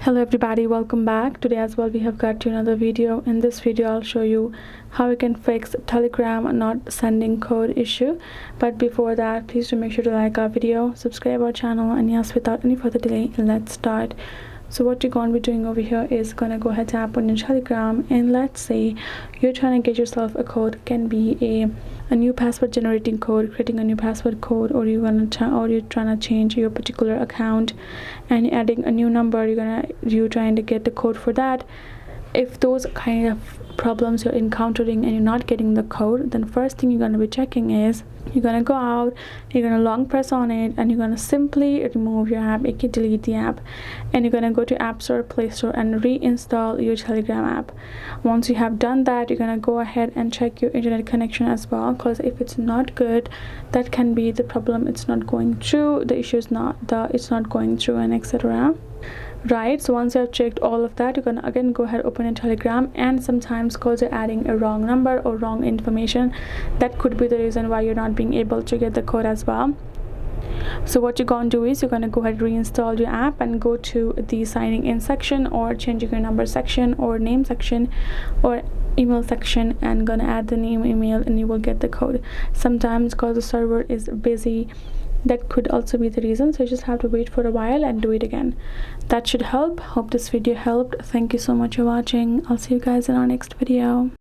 Hello everybody, welcome back. Today as well we have got to another video. In this video I'll show you how you can fix Telegram not sending code issue. But before that, please do make sure to like our video, subscribe our channel, and yes, without any further delay, let's start. So what you're going to be doing over here is gonna go ahead, tap on your Telegram, and let's say you're trying to get yourself a code. Can be a new password generating code, creating a new password code, or you're trying to change your particular account and you're adding a new number. You're trying to get the code for that. If those kind of problems you're encountering and you're not getting the code, then first thing you're going to be checking is you're going to go out, you're going to long press on it, and you're going to simply remove your app, aka delete the app, and you're going to go to App Store, Play Store, and reinstall your Telegram app. Once you have done that, you're going to go ahead and check your internet connection as well, because if it's not good, that can be the problem. It's not going through, the issue is it's not going through, and etc. Right, so once you have checked all of that, you're gonna again go ahead, open a Telegram, and sometimes because you're adding a wrong number or wrong information, that could be the reason why you're not being able to get the code as well. So what you're going to do is you're going to go ahead, reinstall your app, and go to the signing in section, or changing your number section, or name section, or email section, and gonna add the name, email, and you will get the code. Sometimes because the server is busy, that could also be the reason, so you just have to wait for a while and do it again. That should help. Hope this video helped. Thank you so much for watching. I'll see you guys in our next video.